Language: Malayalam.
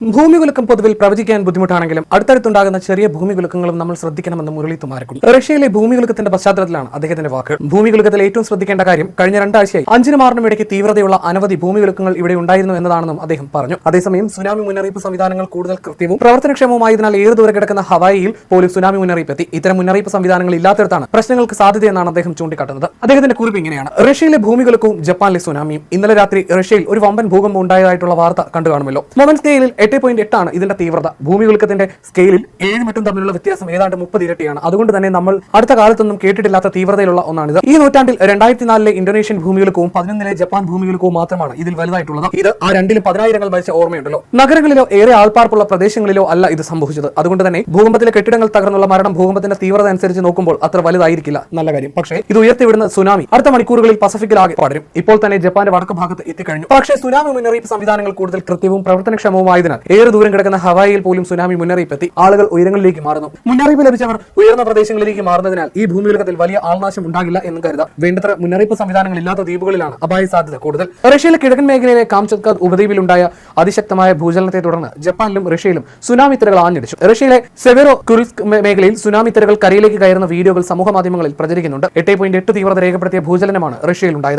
ഭൂമികുലുക്കം പൊതുവിൽ പ്രവചിക്കാൻ ബുദ്ധിമുട്ടാണെങ്കിലും അടുത്തടുത്തുണ്ടാകുന്ന ചെറിയ ഭൂമികുലുക്കങ്ങളും നമ്മൾ ശ്രദ്ധിക്കണമെന്ന് മുരളി തുമാരക്കുണ്ട്. റഷ്യയിലെ ഭൂമികുലുക്കത്തിന്റെ പശ്ചാത്തലത്തിലാണ് അദ്ദേഹത്തിന്റെ വാക്കുകൾ. ഭൂമികുലുക്കത്തിൽ ഏറ്റവും ശ്രദ്ധിക്കേണ്ട കാര്യം കഴിഞ്ഞ രണ്ടാഴ്ചയായി 5-നും 6-നും ഇടയ്ക്ക് തീവ്രതയുള്ള അനവധി ഭൂമികുലുക്കങ്ങൾ ഇവിടെ ഉണ്ടായിരുന്നു എന്നതാണെന്നും അദ്ദേഹം പറഞ്ഞു. അതേസമയം സുനാമി മുന്നറിയിപ്പ് സംവിധാനങ്ങൾ കൂടുതൽ കൃത്യവും പ്രവർത്തനക്ഷമവുമായതിനാൽ ഏറെ ദൂരെ കിടക്കുന്ന ഹവായിയിൽ പോലും സുനാമി മുന്നറിയിപ്പ് എത്തി. ഇത്തരം മുന്നറിയിപ്പ് സംവിധാനങ്ങൾ ഇല്ലാത്തിടത്താണ് പ്രശ്നങ്ങൾക്ക് സാധ്യതയെന്നാണ് അദ്ദേഹം ചൂണ്ടിക്കാട്ടുന്നത്. അദ്ദേഹത്തിന്റെ കുറിപ്പ് ഇങ്ങനെയാണ്: റഷ്യയിലെ ഭൂമികുലുക്കവും ജപ്പാനിലെ സുനാമിയും. ഇന്നലെ രാത്രി റഷ്യയിൽ ഒരു വമ്പൻ ഭൂകമ്പം ഉണ്ടായതായിട്ടുള്ള വാർത്ത കണ്ടു കാണുമല്ലോ. മൊമെന്റ് സ്കെയിലിൽ 8.8 ഇതിന്റെ തീവ്രത. ഭൂമികുലുക്കത്തിന്റെ സ്കെയിലിൽ 7-ഉം 8-ഉം തമ്മിലുള്ള വ്യത്യാസം ഏതാണ്ട് 30 ഇരട്ടിയാണ്. അതുകൊണ്ട് തന്നെ നമ്മൾ അടുത്ത കാലത്തൊന്നും കേട്ടിട്ടില്ലാത്ത തീവ്രതയിലുള്ള ഒന്നാണിത്. ഈ നൂറ്റാണ്ടിൽ 2004-ലെ ഇന്തോനേഷ്യൻ ഭൂമികുലുക്കവും 2011-ലെ ജപ്പാൻ ഭൂമികുലുക്കവും മാത്രമാണ് ഇതിൽ വലുതായിട്ടുള്ളത്. ഇത് ആ രണ്ടിലും 10,000 മരിച്ച ഓർമ്മയുണ്ടല്ലോ. നഗരങ്ങളിലോ ഏറെ ആൾപ്പാർപ്പുള്ള പ്രദേശങ്ങളിലോ അല്ല ഇത് സംഭവിച്ചത്. അതുകൊണ്ട് തന്നെ ഭൂകമ്പത്തിലെ കെട്ടിടങ്ങൾ തകർന്നുള്ള മരണം ഭൂകമ്പത്തിന്റെ തീവ്രത അനുസരിച്ച് നോക്കുമ്പോൾ അത്ര വലുതായിരിക്കില്ല. നല്ല കാര്യം. പക്ഷേ ഇത് ഉയർത്തിവിടുന്ന സുനാമി അടുത്ത മണിക്കൂറുകളിൽ പസഫിക്കിലാകെ പടരും. ഇപ്പോൾ തന്നെ ജപ്പാന്റെ വടക്ക് ഭാഗത്ത് എത്തിക്കഴിഞ്ഞു. പക്ഷേ സുനാമി മുന്നറിയിപ്പ് സംവിധാനങ്ങൾ കൂടുതൽ കൃത്യവും പ്രവർത്തനക്ഷമവുമായതിനാൽ ഏറെ ദൂരം കിടക്കുന്ന ഹവായിയിൽ പോലും സുനാമി മുന്നറിയിപ്പ് എത്തി. ആളുകൾ ഉയരങ്ങളിലേക്ക് മാറുന്നു. മുന്നറിയിപ്പ് ലഭിച്ചവർ ഉയർന്ന പ്രദേശങ്ങളിലേക്ക് മാറുന്നതിനാൽ ഈ ഭൂമികുലുക്കത്തിൽ വലിയ ആൾനാശം ഉണ്ടാകില്ല എന്ന് കരുതാം. വേണ്ടത്ര മുന്നറിയിപ്പ് സംവിധാനങ്ങൾ ഇല്ലാത്ത ദ്വീപുകളിലാണ് അപായ സാധ്യത കൂടുതൽ. റഷ്യയിലെ കിഴക്കൻ മേഖലയിലെ കാംചത്ക ഉപദ്വീപിലുണ്ടായ അതിശക്തമായ ഭൂചലനത്തെ തുടർന്ന് ജപ്പാനിലും റഷ്യയിലും സുനാമി തിരകൾ ആഞ്ഞടിച്ചു. റഷ്യയിലെ സെവെറോ കുറിസ്ക് മേഖലയിൽ സുനാമി തിരകൾ കരയിലേക്ക് കയറുന്ന വീഡിയോകൾ സമൂഹ മാധ്യമങ്ങളിൽ പ്രചരിക്കുന്നുണ്ട്. 8.8 തീവ്രത രേഖപ്പെടുത്തിയ ഭൂചലനമാണ് റഷ്യയിൽ ഉണ്ടായത്.